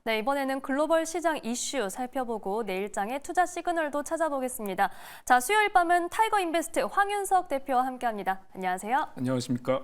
네, 이번에는 글로벌 시장 이슈 살펴보고 내일장의 투자 시그널도 찾아보겠습니다. 자, 수요일 밤은 타이거 인베스트 황윤석 대표와 함께합니다. 안녕하세요. 안녕하십니까?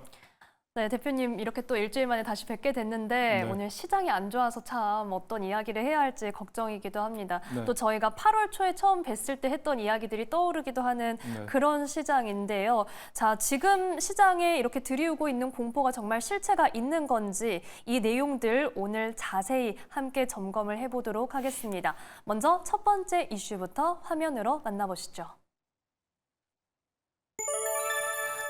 네, 대표님 이렇게 또 일주일 만에 다시 뵙게 됐는데 네. 오늘 시장이 안 좋아서 참 어떤 이야기를 해야 할지 걱정이기도 합니다. 네. 또 저희가 8월 초에 처음 뵀을 때 했던 이야기들이 떠오르기도 하는 네. 그런 시장인데요. 자, 지금 시장에 이렇게 들이우고 있는 공포가 정말 실체가 있는 건지 이 내용들 오늘 자세히 함께 점검을 해보도록 하겠습니다. 먼저 첫 번째 이슈부터 화면으로 만나보시죠.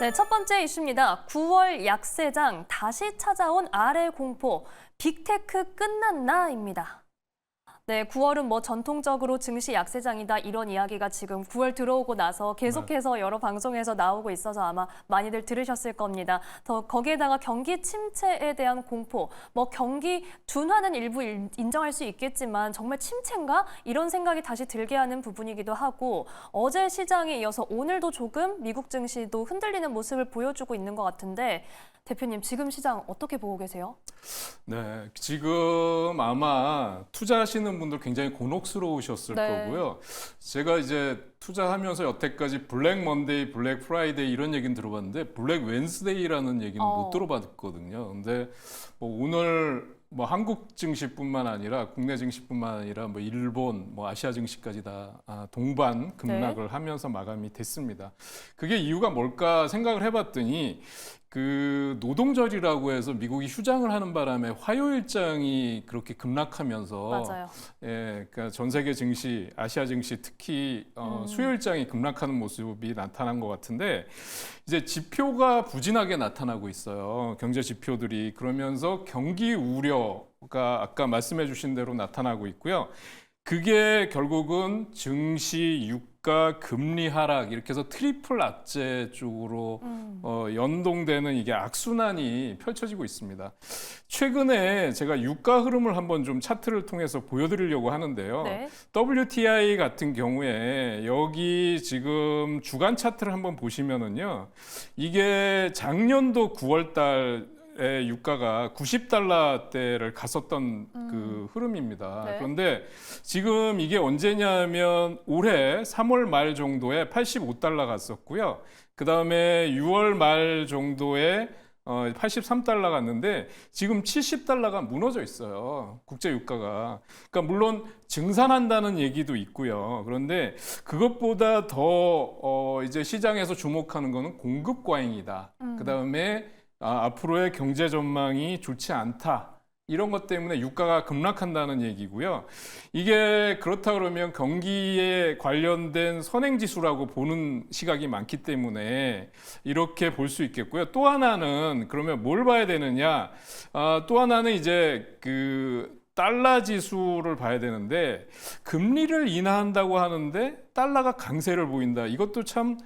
네, 첫 번째 이슈입니다. 9월 약세장 다시 찾아온 아래 공포, 빅테크 끝났나입니다. 네, 9월은 뭐 전통적으로 증시 약세장이다 이런 이야기가 지금 9월 들어오고 나서 계속해서 여러 방송에서 나오고 있어서 아마 많이들 들으셨을 겁니다. 더 거기에다가 경기 침체에 대한 공포, 뭐 경기 둔화는 일부 인정할 수 있겠지만 정말 침체인가? 이런 생각이 다시 들게 하는 부분이기도 하고 어제 시장에 이어서 오늘도 조금 미국 증시도 흔들리는 모습을 보여주고 있는 것 같은데 대표님 지금 시장 어떻게 보고 계세요? 네, 지금 아마 투자하시는 분들 굉장히 곤혹스러우셨을 네. 거고요. 제가 이제 투자하면서 여태까지 블랙 먼데이, 블랙 프라이데이 이런 얘기는 들어봤는데 블랙 웬스데이라는 얘기는 못 들어봤거든요. 근데 뭐 오늘 뭐 한국 증시뿐만 아니라 국내 증시뿐만 아니라 뭐 일본, 뭐 아시아 증시까지 다 동반 급락을 하면서 마감이 됐습니다. 그게 이유가 뭘까 생각을 해봤더니 그 노동절이라고 해서 미국이 휴장을 하는 바람에 화요 일정이 그렇게 급락하면서 맞아요. 예, 그러니까 전 세계 증시, 아시아 증시 특히 수요 일정이 급락하는 모습이 나타난 것 같은데 이제 지표가 부진하게 나타나고 있어요. 경제 지표들이 그러면서 경기 우려가 아까 말씀해 주신 대로 나타나고 있고요. 그게 결국은 증시, 유가, 금리 하락 이렇게 해서 트리플 악재 쪽으로 연동되는 이게 악순환이 펼쳐지고 있습니다. 최근에 제가 유가 흐름을 한번 좀 차트를 통해서 보여드리려고 하는데요. 네. WTI 같은 경우에 여기 지금 주간 차트를 한번 보시면은요. 이게 작년도 9월 달 유가가 90달러대를 갔었던 그 흐름입니다. 네. 그런데 지금 이게 언제냐면 올해 3월 말 정도에 85달러 갔었고요. 그 다음에 6월 말 정도에 83달러 갔는데 지금 70달러가 무너져 있어요. 국제 유가가. 그러니까 물론 증산한다는 얘기도 있고요. 그런데 그것보다 더 이제 시장에서 주목하는 거는 공급 과잉이다. 그 다음에 앞으로의 경제 전망이 좋지 않다. 이런 것 때문에 유가가 급락한다는 얘기고요. 이게 그렇다 그러면 경기에 관련된 선행지수라고 보는 시각이 많기 때문에 이렇게 볼 수 있겠고요. 또 하나는 그러면 뭘 봐야 되느냐? 또 하나는 이제 그 달러 지수를 봐야 되는데 금리를 인하한다고 하는데 달러가 강세를 보인다. 이것도 참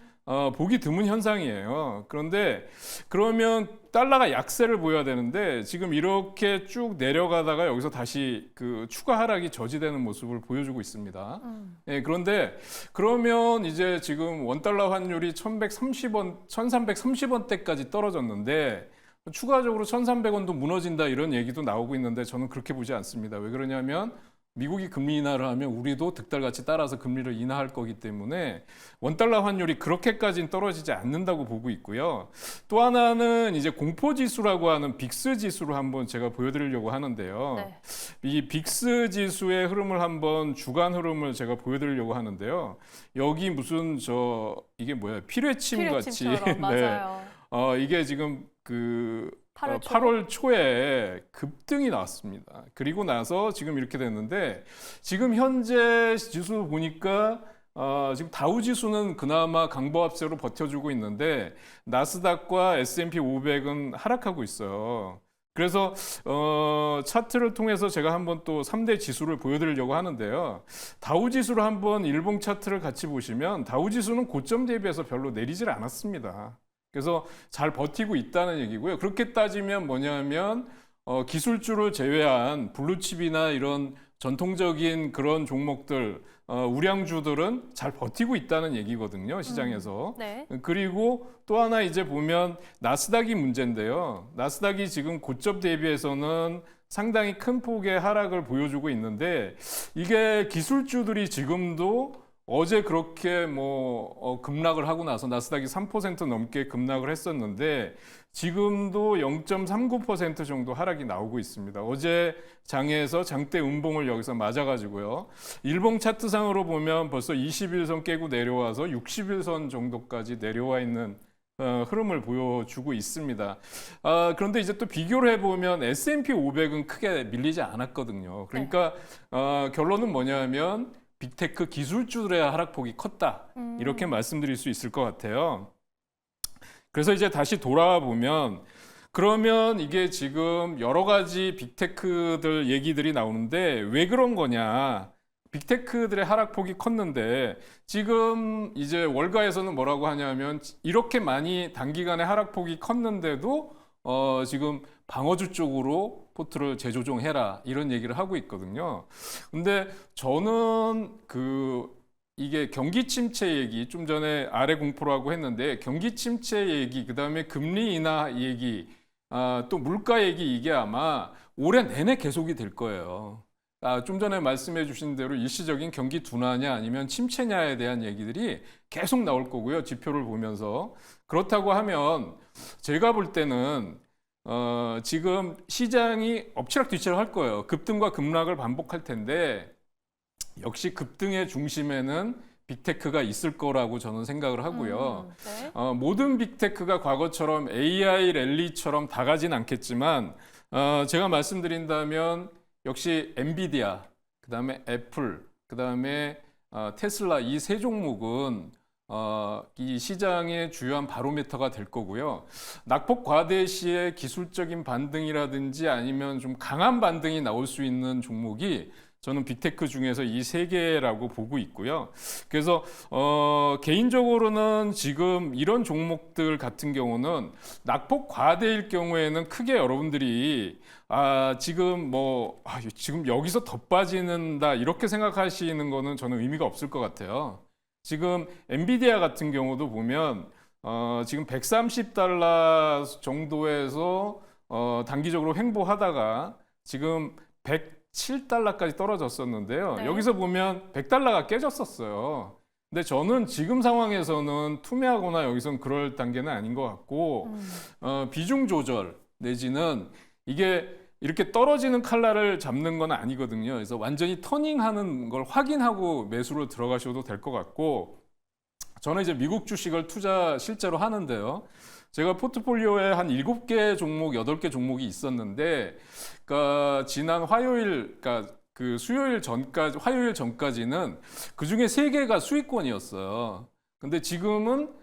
보기 드문 현상이에요. 그런데 그러면 달러가 약세를 보여야 되는데 지금 이렇게 쭉 내려가다가 여기서 다시 그 추가 하락이 저지되는 모습을 보여주고 있습니다. 예, 그런데 그러면 이제 지금 원달러 환율이 1130원, 1330원대까지 떨어졌는데 추가적으로 1300원도 무너진다 이런 얘기도 나오고 있는데 저는 그렇게 보지 않습니다. 왜 그러냐면 미국이 금리 인하를 하면 우리도 득달같이 따라서 금리를 인하할 거기 때문에 원달러 환율이 그렇게까지는 떨어지지 않는다고 보고 있고요. 또 하나는 이제 공포지수라고 하는 빅스 지수를 한번 제가 보여드리려고 하는데요. 네. 이 빅스 지수의 흐름을 한번 주간 흐름을 제가 보여드리려고 하는데요. 여기 무슨 이게 뭐야 피뢰침 같이 피뢰침처럼, 맞아요. 이게 지금 그 8월 8월 초에 급등이 나왔습니다. 그리고 나서 지금 이렇게 됐는데 지금 현재 지수 보니까 지금 다우 지수는 그나마 강보합세로 버텨주고 있는데 나스닥과 S&P 500은 하락하고 있어요. 그래서 차트를 통해서 제가 한번 또 3대 지수를 보여드리려고 하는데요. 다우 지수를 한번 일봉 차트를 같이 보시면 다우 지수는 고점 대비해서 별로 내리질 않았습니다. 그래서 잘 버티고 있다는 얘기고요. 그렇게 따지면 뭐냐면 기술주를 제외한 블루칩이나 이런 전통적인 그런 종목들, 우량주들은 잘 버티고 있다는 얘기거든요, 시장에서. 네. 그리고 또 하나 이제 보면 나스닥이 문제인데요. 나스닥이 지금 고점 대비해서는 상당히 큰 폭의 하락을 보여주고 있는데 이게 기술주들이 지금도 어제 그렇게 급락을 하고 나서 나스닥이 3% 넘게 급락을 했었는데 지금도 0.39% 정도 하락이 나오고 있습니다. 어제 장에서 장대 음봉을 여기서 맞아가지고요. 일봉 차트상으로 보면 벌써 21선 깨고 내려와서 60일선 정도까지 내려와 있는 흐름을 보여주고 있습니다. 그런데 이제 또 비교를 해보면 S&P 500은 크게 밀리지 않았거든요. 그러니까 결론은 뭐냐면 빅테크 기술주들의 하락폭이 컸다. 이렇게 말씀드릴 수 있을 것 같아요. 그래서 이제 다시 돌아와 보면 그러면 이게 지금 여러 가지 빅테크들 얘기들이 나오는데 왜 그런 거냐? 빅테크들의 하락폭이 컸는데 지금 이제 월가에서는 뭐라고 하냐면 이렇게 많이 단기간에 하락폭이 컸는데도 지금 방어주 쪽으로 포트를 재조정해라 이런 얘기를 하고 있거든요. 근데 저는 이게 경기 침체 얘기 좀 전에 아래 공포라고 했는데 경기 침체 얘기 그다음에 금리 인하 얘기 또 물가 얘기 이게 아마 올해 내내 계속이 될 거예요. 좀 전에 말씀해 주신 대로 일시적인 경기 둔화냐 아니면 침체냐에 대한 얘기들이 계속 나올 거고요. 지표를 보면서. 그렇다고 하면 제가 볼 때는 지금 시장이 엎치락뒤치락 할 거예요. 급등과 급락을 반복할 텐데 역시 급등의 중심에는 빅테크가 있을 거라고 저는 생각을 하고요. 네. 모든 빅테크가 과거처럼 AI 랠리처럼 다 가진 않겠지만 제가 말씀드린다면 역시 엔비디아, 그다음에 애플, 그다음에 테슬라 이 세 종목은 이 시장의 주요한 바로미터가 될 거고요. 낙폭 과대 시의 기술적인 반등이라든지 아니면 좀 강한 반등이 나올 수 있는 종목이 저는 빅테크 중에서 이 세 개라고 보고 있고요. 그래서 개인적으로는 지금 이런 종목들 같은 경우는 낙폭 과대일 경우에는 크게 여러분들이 지금 여기서 더 빠지는다 이렇게 생각하시는 거는 저는 의미가 없을 것 같아요. 지금 엔비디아 같은 경우도 보면 지금 130달러 정도에서 단기적으로 횡보하다가 지금 107달러까지 떨어졌었는데요. 네. 여기서 보면 100달러가 깨졌었어요. 근데 저는 지금 상황에서는 투매하거나 여기서는 그럴 단계는 아닌 것 같고 비중 조절 내지는 이게 이렇게 떨어지는 칼날을 잡는 건 아니거든요. 그래서 완전히 터닝하는 걸 확인하고 매수로 들어가셔도 될 것 같고 저는 이제 미국 주식을 투자 실제로 하는데요. 제가 포트폴리오에 한 7개 종목, 8개 종목이 있었는데 그러니까 지난 화요일, 그러니까 화요일 전까지는 그중에 3개가 수익권이었어요. 근데 지금은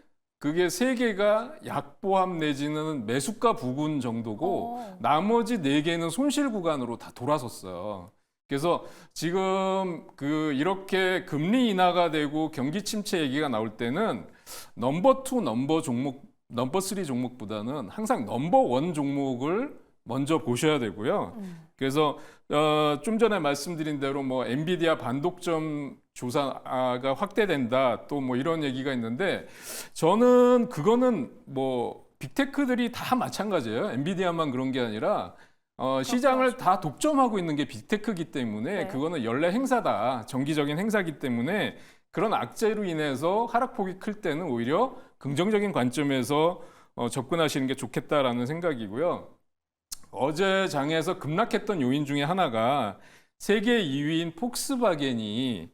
그게 3개가 약보합 내지는 매수가 부근 정도고 나머지 4개는 손실 구간으로 다 돌아섰어요. 그래서 지금 이렇게 금리 인하가 되고 경기 침체 얘기가 나올 때는 넘버 2, 넘버 3 종목보다는 항상 넘버 1 종목을 먼저 보셔야 되고요. 그래서 좀 전에 말씀드린 대로 엔비디아 반독점 조사가 확대된다 또 이런 얘기가 있는데 저는 그거는 빅테크들이 다 마찬가지예요. 엔비디아만 그런 게 아니라 시장을 다 독점하고 있는 게 빅테크이기 때문에 네. 그거는 연례 행사다. 정기적인 행사이기 때문에 그런 악재로 인해서 하락폭이 클 때는 오히려 긍정적인 관점에서 접근하시는 게 좋겠다라는 생각이고요. 어제 장에서 급락했던 요인 중에 하나가 세계 2위인 폭스바겐이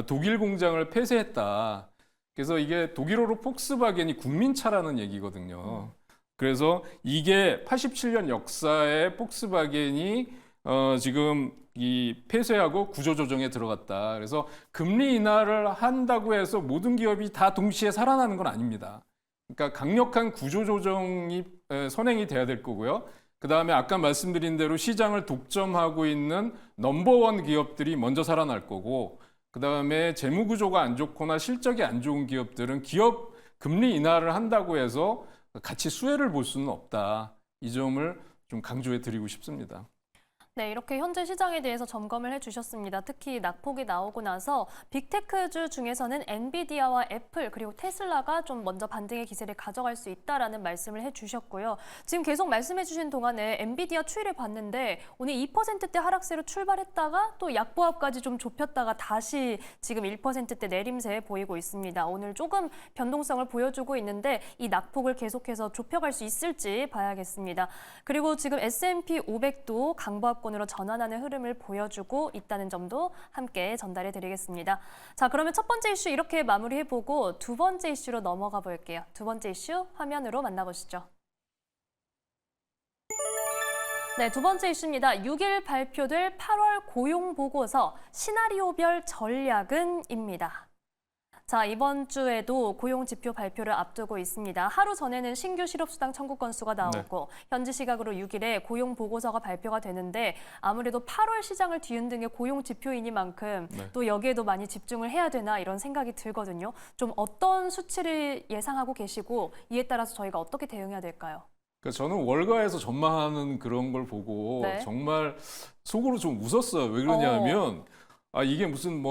독일 공장을 폐쇄했다. 그래서 이게 독일어로 폭스바겐이 국민차라는 얘기거든요. 그래서 이게 87년 역사에 폭스바겐이 지금 이 폐쇄하고 구조조정에 들어갔다. 그래서 금리 인하를 한다고 해서 모든 기업이 다 동시에 살아나는 건 아닙니다. 그러니까 강력한 구조조정이 선행이 돼야 될 거고요. 그 다음에 아까 말씀드린 대로 시장을 독점하고 있는 넘버원 기업들이 먼저 살아날 거고 그 다음에 재무구조가 안 좋거나 실적이 안 좋은 기업들은 기업 금리 인하를 한다고 해서 같이 수혜를 볼 수는 없다. 이 점을 좀 강조해 드리고 싶습니다. 네, 이렇게 현재 시장에 대해서 점검을 해주셨습니다. 특히 낙폭이 나오고 나서 빅테크주 중에서는 엔비디아와 애플 그리고 테슬라가 좀 먼저 반등의 기세를 가져갈 수 있다라는 말씀을 해주셨고요. 지금 계속 말씀해주신 동안에 엔비디아 추이를 봤는데 오늘 2%대 하락세로 출발했다가 또 약보합까지 좀 좁혔다가 다시 지금 1%대 내림세 보이고 있습니다. 오늘 조금 변동성을 보여주고 있는데 이 낙폭을 계속해서 좁혀갈 수 있을지 봐야겠습니다. 그리고 지금 S&P 500도 강보합권으로 전환하는 흐름을 보여주고 있다는 점도 함께 전달해 드리겠습니다. 자, 그러면 첫 번째 이슈 이렇게 마무리해보고 두 번째 이슈로 넘어가 볼게요. 두 번째 이슈 화면으로 만나보시죠. 네, 두 번째 이슈입니다. 6일 발표될 8월 고용 보고서 시나리오별 전략은입니다. 자, 이번 주에도 고용 지표 발표를 앞두고 있습니다. 하루 전에는 신규 실업수당 청구 건수가 나오고 현지 시각으로 6일에 고용 보고서가 발표가 되는데 아무래도 8월 시장을 뒤흔든 게 고용 지표이니만큼 또 여기에도 많이 집중을 해야 되나 이런 생각이 들거든요. 좀 어떤 수치를 예상하고 계시고 이에 따라서 저희가 어떻게 대응해야 될까요? 그러니까 저는 월가에서 전망하는 그런 걸 보고 정말 속으로 좀 웃었어요. 왜 그러냐면 이게 무슨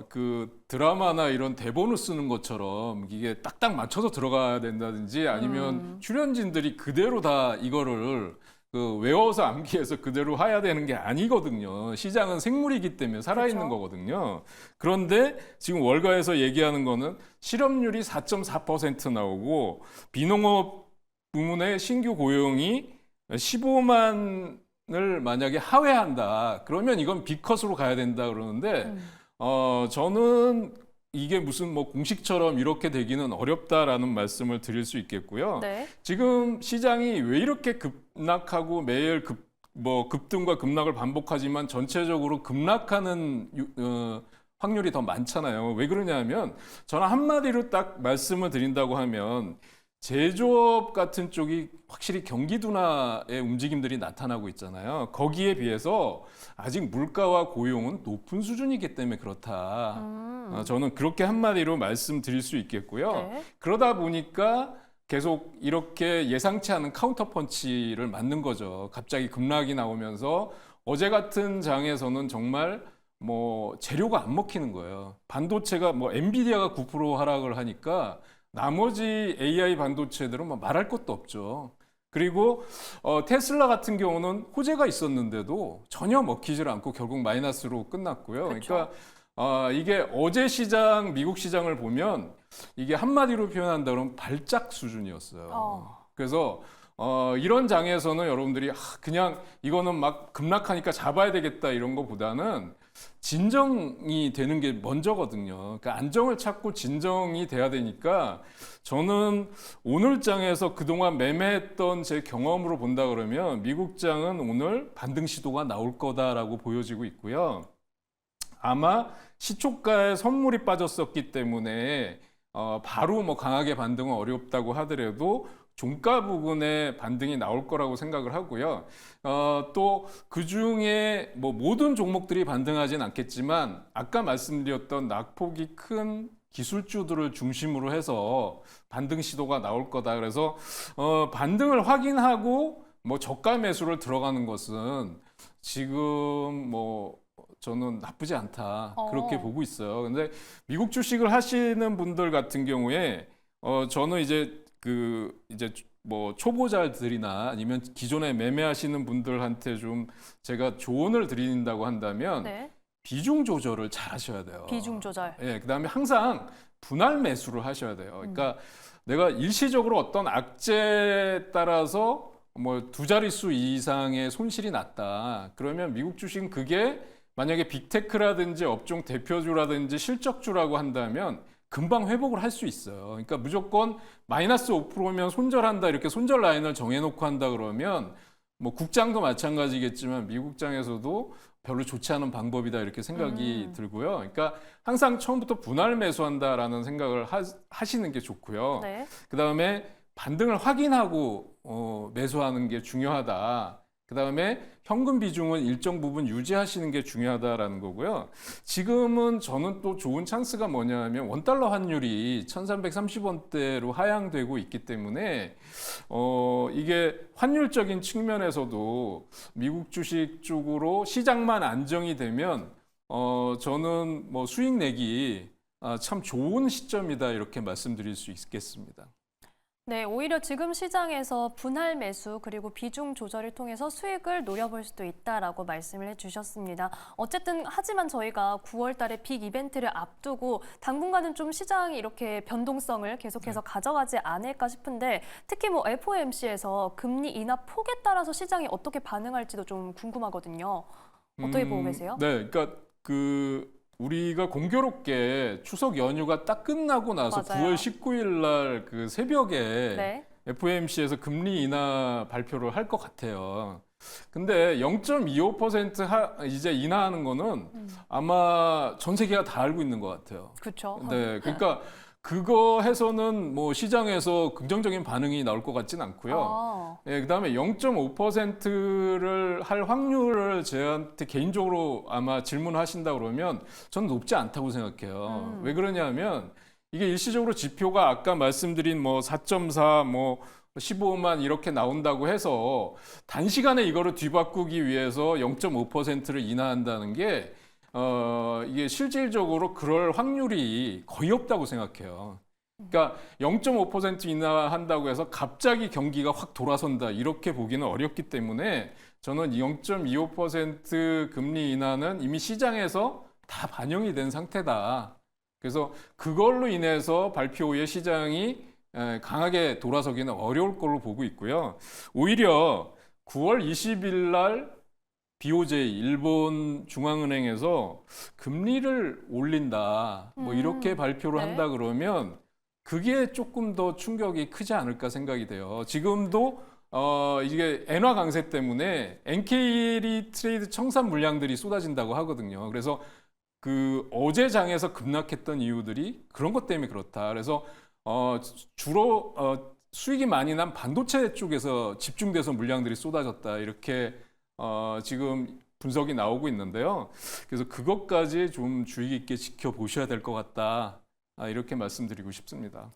그 드라마나 이런 대본을 쓰는 것처럼 이게 딱딱 맞춰서 들어가야 된다든지 아니면 출연진들이 그대로 다 이거를 그 외워서 암기해서 그대로 해야 되는 게 아니거든요. 시장은 생물이기 때문에 살아있는 거거든요. 그런데 지금 월가에서 얘기하는 거는 실업률이 4.4% 나오고 비농업 부문의 신규 고용이 15만을 만약에 하회한다. 그러면 이건 B컷으로 가야 된다 그러는데 저는 이게 무슨 공식처럼 이렇게 되기는 어렵다라는 말씀을 드릴 수 있겠고요. 지금 시장이 왜 이렇게 급락하고 매일 급등과 급락을 반복하지만 전체적으로 급락하는 확률이 더 많잖아요. 왜 그러냐면 저는 한마디로 딱 말씀을 드린다고 하면 제조업 같은 쪽이 확실히 경기 둔화의 움직임들이 나타나고 있잖아요. 거기에 비해서 아직 물가와 고용은 높은 수준이기 때문에 그렇다. 저는 그렇게 한마디로 말씀드릴 수 있겠고요. 그러다 보니까 계속 이렇게 예상치 않은 카운터 펀치를 맞는 거죠. 갑자기 급락이 나오면서 어제 같은 장에서는 정말 재료가 안 먹히는 거예요. 반도체가 엔비디아가 9% 하락을 하니까 나머지 AI 반도체들은 말할 것도 없죠. 그리고 테슬라 같은 경우는 호재가 있었는데도 전혀 먹히질 않고 결국 마이너스로 끝났고요. 그러니까 이게 어제 시장, 미국 시장을 보면 이게 한마디로 표현한다 그러면 발작 수준이었어요. 그래서 이런 장에서는 여러분들이 그냥 이거는 막 급락하니까 잡아야 되겠다 이런 거보다는 진정이 되는 게 먼저거든요. 그러니까 안정을 찾고 진정이 돼야 되니까 저는 오늘 장에서 그동안 매매했던 제 경험으로 본다 그러면 미국 장은 오늘 반등 시도가 나올 거다라고 보여지고 있고요. 아마 시초가에 선물이 빠졌었기 때문에 바로 강하게 반등은 어렵다고 하더라도 종가 부근에 반등이 나올 거라고 생각을 하고요. 또 그중에 모든 종목들이 반등하진 않겠지만 아까 말씀드렸던 낙폭이 큰 기술주들을 중심으로 해서 반등 시도가 나올 거다. 그래서 반등을 확인하고 저가 매수를 들어가는 것은 지금 저는 나쁘지 않다. 그렇게 보고 있어요. 근데 미국 주식을 하시는 분들 같은 경우에 저는 이제 초보자들이나 아니면 기존에 매매하시는 분들한테 좀 제가 조언을 드린다고 한다면 비중 조절을 잘 하셔야 돼요. 비중 조절. 그다음에 항상 분할 매수를 하셔야 돼요. 그러니까 내가 일시적으로 어떤 악재에 따라서 두 자릿수 이상의 손실이 났다. 그러면 미국 주식은 그게 만약에 빅테크라든지 업종 대표주라든지 실적주라고 한다면 금방 회복을 할 수 있어요. 그러니까 무조건 마이너스 5%면 손절한다 이렇게 손절 라인을 정해놓고 한다 그러면 국장도 마찬가지겠지만 미국장에서도 별로 좋지 않은 방법이다 이렇게 생각이 들고요. 그러니까 항상 처음부터 분할 매수한다라는 생각을 하시는 게 좋고요. 그다음에 반등을 확인하고 매수하는 게 중요하다. 그다음에 현금 비중은 일정 부분 유지하시는 게 중요하다라는 거고요. 지금은 저는 또 좋은 찬스가 뭐냐면 원달러 환율이 1330원대로 하향되고 있기 때문에 이게 환율적인 측면에서도 미국 주식 쪽으로 시장만 안정이 되면 저는 뭐 수익 내기 참 좋은 시점이다 이렇게 말씀드릴 수 있겠습니다. 네, 오히려 지금 시장에서 분할 매수 그리고 비중 조절을 통해서 수익을 노려볼 수도 있다라고 말씀을 해주셨습니다. 어쨌든 하지만 저희가 9월 달에 빅 이벤트를 앞두고 당분간은 좀 시장이 이렇게 변동성을 계속해서 가져가지 않을까 싶은데 특히 뭐 FOMC에서 금리 인하 폭에 따라서 시장이 어떻게 반응할지도 좀 궁금하거든요. 어떻게 보고 계세요? 네, 그러니까 우리가 공교롭게 추석 연휴가 딱 끝나고 나서 맞아요. 9월 19일 날 그 새벽에 네. FOMC에서 금리 인하 발표를 할 것 같아요. 근데 0.25% 이제 인하하는 거는 아마 전 세계가 다 알고 있는 것 같아요. 그렇죠. 네, 그러니까 그거 해서는 뭐 시장에서 긍정적인 반응이 나올 것 같진 않고요. 예, 그다음에 0.5%를 할 확률을 저한테 개인적으로 아마 질문하신다 그러면 저는 높지 않다고 생각해요. 왜 그러냐면 이게 일시적으로 지표가 아까 말씀드린 뭐 4.4, 뭐 15만 이렇게 나온다고 해서 단시간에 이거를 뒤바꾸기 위해서 0.5%를 인하한다는 게 이게 실질적으로 그럴 확률이 거의 없다고 생각해요. 그러니까 0.5% 인하한다고 해서 갑자기 경기가 확 돌아선다 이렇게 보기는 어렵기 때문에 저는 0.25% 금리 인하는 이미 시장에서 다 반영이 된 상태다. 그래서 그걸로 인해서 발표 후에 시장이 강하게 돌아서기는 어려울 걸로 보고 있고요. 오히려 9월 20일 날 BOJ 일본 중앙은행에서 금리를 올린다 뭐 이렇게 발표를 네. 한다 그러면 그게 조금 더 충격이 크지 않을까 생각이 돼요. 지금도 이게 엔화 강세 때문에 엔케리 트레이드 청산 물량들이 쏟아진다고 하거든요. 그래서 그 어제 장에서 급락했던 이유들이 그런 것 때문에 그렇다. 그래서 주로 수익이 많이 난 반도체 쪽에서 집중돼서 물량들이 쏟아졌다 이렇게 지금 분석이 나오고 있는데요. 그래서 그것까지 좀 주의 깊게 지켜보셔야 될 것 같다. 이렇게 말씀드리고 싶습니다.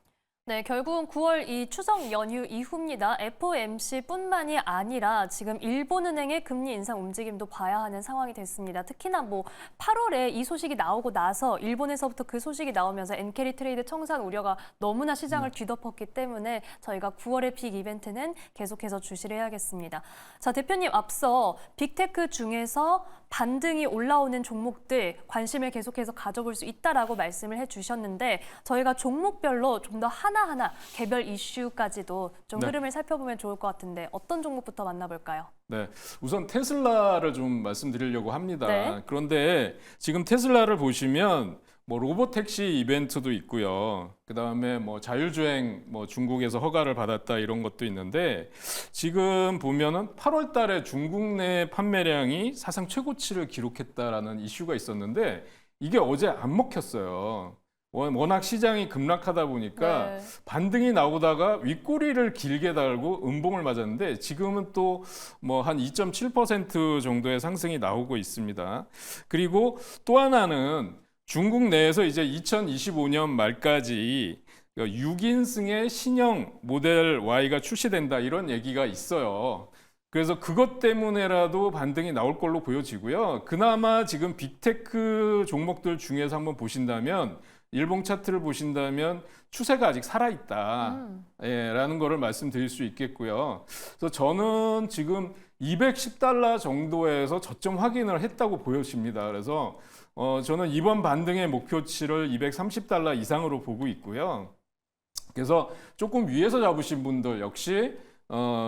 네, 결국은 9월 이 추석 연휴 이후입니다. FOMC뿐만이 아니라 지금 일본은행의 금리 인상 움직임도 봐야 하는 상황이 됐습니다. 특히나 뭐 8월에 이 소식이 나오고 나서 일본에서부터 그 소식이 나오면서 엔캐리 트레이드 청산 우려가 너무나 시장을 뒤덮었기 때문에 저희가 9월의 빅 이벤트는 계속해서 주시를 해야겠습니다. 자, 대표님 앞서 빅테크 중에서 반등이 올라오는 종목들 관심을 계속해서 가져볼 수 있다라고 말씀을 해주셨는데 저희가 종목별로 좀 더 하나하나 개별 이슈까지도 좀 네. 흐름을 살펴보면 좋을 것 같은데 어떤 종목부터 만나볼까요? 네, 우선 테슬라를 좀 말씀드리려고 합니다. 네. 그런데 지금 테슬라를 보시면 뭐 로봇 택시 이벤트도 있고요. 그다음에 뭐 자율주행 뭐 중국에서 허가를 받았다 이런 것도 있는데 지금 보면은 8월 달에 중국 내 판매량이 사상 최고치를 기록했다라는 이슈가 있었는데 이게 어제 안 먹혔어요. 워낙 시장이 급락하다 보니까 네. 반등이 나오다가 윗꼬리를 길게 달고 음봉을 맞았는데 지금은 또 뭐 한 2.7% 정도의 상승이 나오고 있습니다. 그리고 또 하나는 중국 내에서 이제 2025년 말까지 6인승의 신형 모델 Y가 출시된다 이런 얘기가 있어요. 그래서 그것 때문에라도 반등이 나올 걸로 보여지고요. 그나마 지금 빅테크 종목들 중에서 한번 보신다면 일봉 차트를 보신다면 추세가 아직 살아있다 라는 거를 말씀드릴 수 있겠고요. 그래서 저는 지금 210달러 정도에서 저점 확인을 했다고 보여집니다. 그래서 저는 이번 반등의 목표치를 230달러 이상으로 보고 있고요. 그래서 조금 위에서 잡으신 분들 역시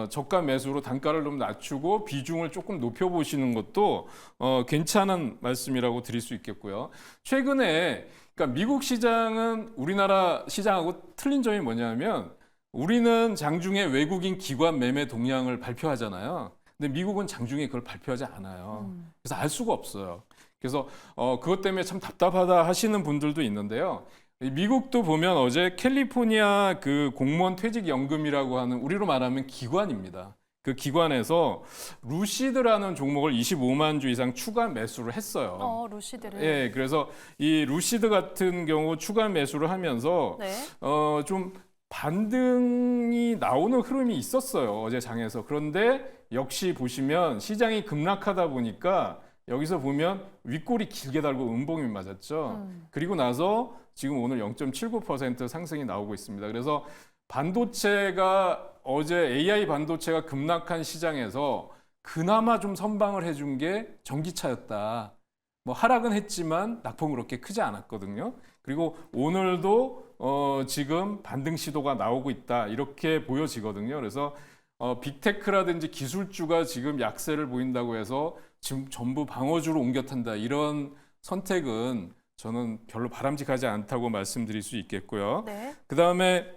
저가 매수로 단가를 좀 낮추고 비중을 조금 높여보시는 것도 괜찮은 말씀이라고 드릴 수 있겠고요. 최근에 그러니까 미국 시장은 우리나라 시장하고 틀린 점이 뭐냐면 우리는 장중에 외국인 기관 매매 동향을 발표하잖아요. 근데 미국은 장중에 그걸 발표하지 않아요. 그래서 알 수가 없어요. 그래서 그것 때문에 참 답답하다 하시는 분들도 있는데요. 미국도 보면 어제 캘리포니아 그 공무원 퇴직연금이라고 하는 우리로 말하면 기관입니다. 그 기관에서 루시드라는 종목을 25만 주 이상 추가 매수를 했어요. 루시드를. 예, 그래서 이 루시드 같은 경우 추가 매수를 하면서 네. 좀 반등이 나오는 흐름이 있었어요. 어제 장에서. 그런데 역시 보시면 시장이 급락하다 보니까 여기서 보면 윗골이 길게 달고 음봉이 맞았죠. 그리고 나서 지금 오늘 0.79% 상승이 나오고 있습니다. 그래서 반도체가 어제 AI 반도체가 급락한 시장에서 그나마 좀 선방을 해준 게 전기차였다. 뭐 하락은 했지만 낙폭은 그렇게 크지 않았거든요. 그리고 오늘도 지금 반등 시도가 나오고 있다. 이렇게 보여지거든요. 그래서 빅테크라든지 기술주가 지금 약세를 보인다고 해서 지금 전부 방어주로 옮겨 탄다. 이런 선택은 저는 별로 바람직하지 않다고 말씀드릴 수 있겠고요. 네. 그다음에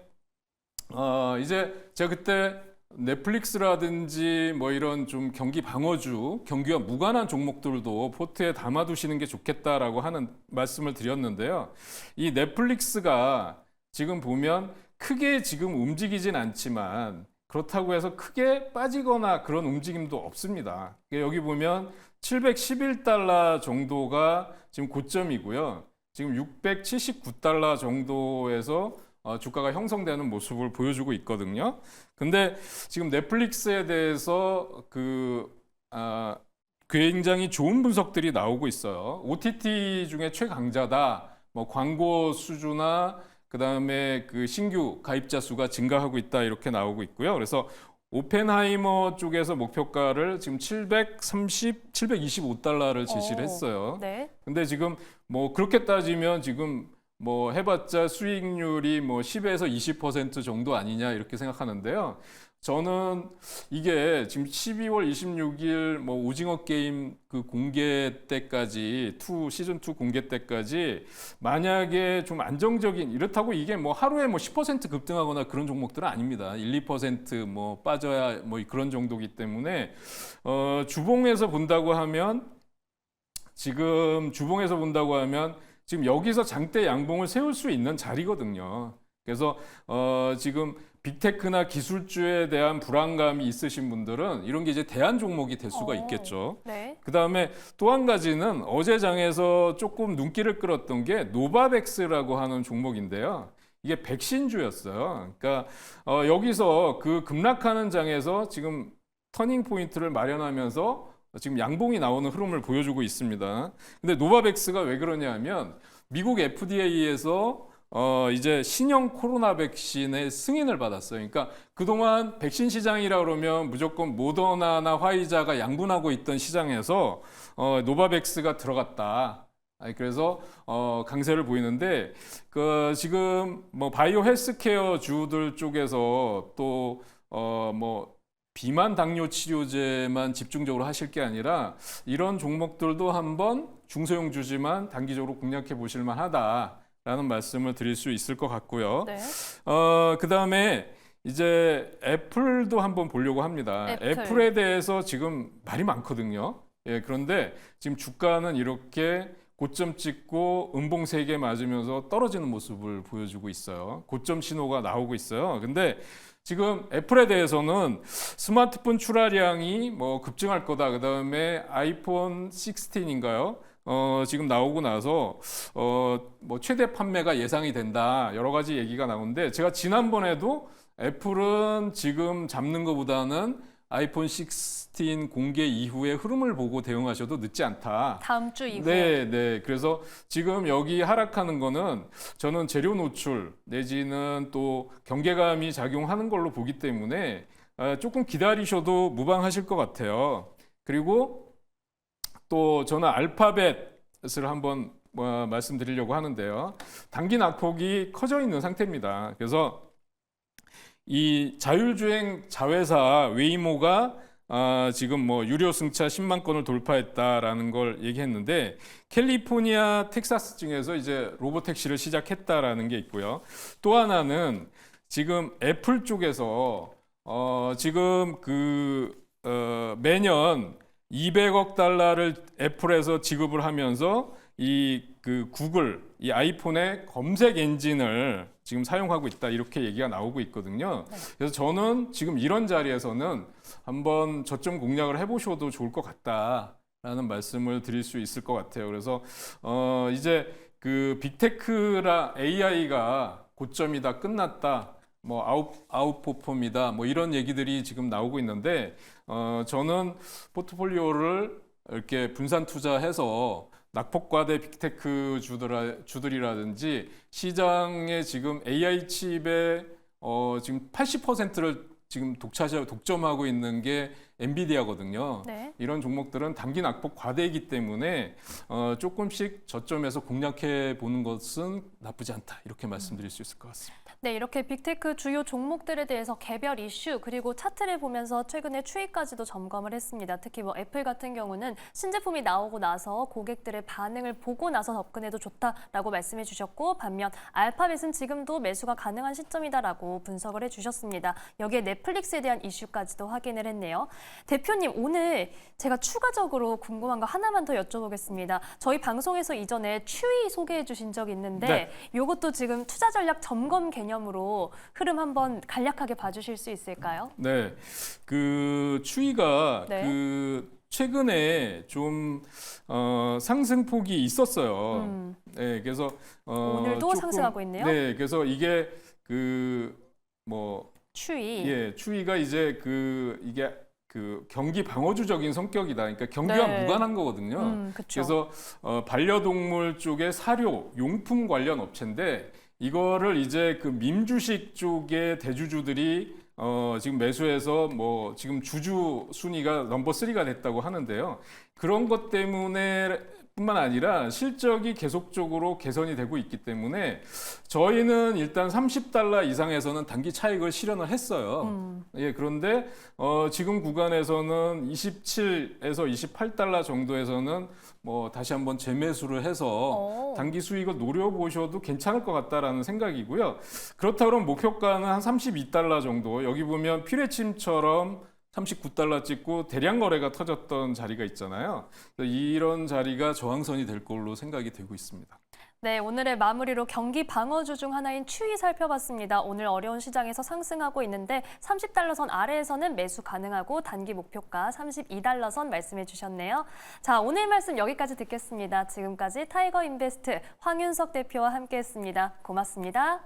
이제 제가 그때 넷플릭스라든지 뭐 이런 좀 경기 방어주, 경기와 무관한 종목들도 포트에 담아두시는 게 좋겠다라고 하는 말씀을 드렸는데요. 이 넷플릭스가 지금 보면 크게 지금 움직이진 않지만 그렇다고 해서 크게 빠지거나 그런 움직임도 없습니다. 여기 보면 711달러 정도가 지금 고점이고요. 지금 679달러 정도에서 주가가 형성되는 모습을 보여주고 있거든요. 근데 지금 넷플릭스에 대해서 굉장히 좋은 분석들이 나오고 있어요. OTT 중에 최강자다. 뭐 광고 수주나 그다음에 그 신규 가입자 수가 증가하고 있다 이렇게 나오고 있고요. 그래서 오펜하이머 쪽에서 목표가를 지금 725달러를 제시를 했어요. 네. 근데 지금 뭐 그렇게 따지면 지금 뭐 해봤자 수익률이 뭐 10에서 20% 정도 아니냐 이렇게 생각하는데요. 저는 이게 지금 12월 26일 뭐 오징어 게임 그 공개 때까지 시즌 2 공개 때까지 만약에 좀 안정적인 이렇다고 이게 뭐 하루에 뭐 10% 급등하거나 그런 종목들은 아닙니다. 1, 2%뭐 빠져야 뭐 그런 정도기 때문에 주봉에서 본다고 하면 지금 지금 여기서 장대 양봉을 세울 수 있는 자리거든요. 그래서 지금 빅테크나 기술주에 대한 불안감이 있으신 분들은 이런 게 이제 대안 종목이 될 수가 있겠죠. 네. 그다음에 또 한 가지는 어제 장에서 조금 눈길을 끌었던 게 노바백스라고 하는 종목인데요. 이게 백신주였어요. 그러니까 여기서 그 급락하는 장에서 지금 터닝 포인트를 마련하면서 지금 양봉이 나오는 흐름을 보여주고 있습니다. 근데 노바백스가 왜 그러냐면 미국 FDA에서 이제 신형 코로나 백신의 승인을 받았어요. 그러니까 그동안 백신 시장이라 그러면 무조건 모더나나 화이자가 양분하고 있던 시장에서 노바백스가 들어갔다. 그래서 강세를 보이는데 지금 뭐 바이오 헬스케어 주들 쪽에서 또 뭐 비만 당뇨 치료제만 집중적으로 하실 게 아니라 이런 종목들도 한번 중소형 주지만 단기적으로 공략해 보실 만하다라는 말씀을 드릴 수 있을 것 같고요. 네. 그다음에 이제 애플도 한번 보려고 합니다. 애플에 대해서 지금 말이 많거든요. 예, 그런데 지금 주가는 이렇게 고점 찍고 음봉 3개 맞으면서 떨어지는 모습을 보여주고 있어요. 고점 신호가 나오고 있어요. 근데 지금 애플에 대해서는 스마트폰 출하량이 뭐 급증할 거다. 그다음에 아이폰 16인가요? 지금 나오고 나서 뭐 최대 판매가 예상이 된다. 여러 가지 얘기가 나오는데 제가 지난번에도 애플은 지금 잡는 것보다는 아이폰 16 공개 이후의 흐름을 보고 대응하셔도 늦지 않다. 다음 주 이후에. 네. 그래서 지금 여기 하락하는 거는 저는 재료 노출 내지는 또 경계감이 작용하는 걸로 보기 때문에 조금 기다리셔도 무방하실 것 같아요. 그리고 또 저는 알파벳을 한번 말씀드리려고 하는데요. 단기 낙폭이 커져 있는 상태입니다. 그래서 이 자율주행 자회사 웨이모가 지금 뭐 유료 승차 10만 건을 돌파했다라는 걸 얘기했는데 캘리포니아 텍사스 증에서 이제 로보택시를 시작했다라는 게 있고요. 또 하나는 지금 애플 쪽에서 지금 매년 200억 달러를 애플에서 지급을 하면서 그 구글, 이 아이폰의 검색 엔진을 지금 사용하고 있다 이렇게 얘기가 나오고 있거든요. 그래서 저는 지금 이런 자리에서는 한번 저점 공략을 해보셔도 좋을 것 같다라는 말씀을 드릴 수 있을 것 같아요. 그래서 이제 그 빅테크라 AI가 고점이다, 끝났다, 뭐 아웃포폼이다, 뭐 이런 얘기들이 지금 나오고 있는데 저는 포트폴리오를 이렇게 분산 투자해서 낙폭과대 빅테크 주들이라든지 시장에 지금 AI 칩의 지금 80%를 지금 독점하고 있는 게 엔비디아거든요. 네. 이런 종목들은 단기 낙폭 과대이기 때문에 조금씩 저점에서 공략해 보는 것은 나쁘지 않다 이렇게 말씀드릴 수 있을 것 같습니다. 네, 이렇게 빅테크 주요 종목들에 대해서 개별 이슈 그리고 차트를 보면서 최근에 추이까지도 점검을 했습니다. 특히 뭐 애플 같은 경우는 신제품이 나오고 나서 고객들의 반응을 보고 나서 접근해도 좋다라고 말씀해 주셨고, 반면 알파벳은 지금도 매수가 가능한 시점이다라고 분석을 해주셨습니다. 여기에 넷플릭스에 대한 이슈까지도 확인을 했네요. 대표님, 오늘 제가 추가적으로 궁금한 거 하나만 더 여쭤보겠습니다. 저희 방송에서 이전에 추이 소개해 주신 적이 있는데 네. 이것도 지금 투자 전략 점검 개념으로 흐름 한번 간략하게 봐주실 수 있을까요? 네, 그 추이가 네. 그 최근에 좀 상승폭이 있었어요. 네, 그래서 오늘도 상승하고 있네요. 네, 그래서 이게 그 뭐 추이. 예, 추이가 이제 이게 그 경기 방어주적인 성격이다. 그러니까 경기와 네. 무관한 거거든요. 그렇죠. 그래서 반려동물 쪽의 사료, 용품 관련 업체인데 이거를 이제 그 민주식 쪽의 대주주들이 지금 매수해서 뭐 지금 주주 순위가 넘버 3가 됐다고 하는데요. 그런 것 때문에 뿐만 아니라 실적이 계속적으로 개선이 되고 있기 때문에 저희는 일단 $30 이상에서는 단기 차익을 실현을 했어요. 예, 그런데 지금 구간에서는 27에서 $28 정도에서는 뭐 다시 한번 재매수를 해서 단기 수익을 노려보셔도 괜찮을 것 같다라는 생각이고요. 그렇다 그러면 목표가는 한 $32 정도. 여기 보면 피레침처럼 $39 찍고 대량 거래가 터졌던 자리가 있잖아요. 이런 자리가 저항선이 될 걸로 생각이 되고 있습니다. 네, 오늘의 마무리로 경기 방어주 중 하나인 추이 살펴봤습니다. 오늘 어려운 시장에서 상승하고 있는데 $30 선 아래에서는 매수 가능하고 단기 목표가 $32 선 말씀해 주셨네요. 자, 오늘 말씀 여기까지 듣겠습니다. 지금까지 타이거 인베스트 황윤석 대표와 함께했습니다. 고맙습니다.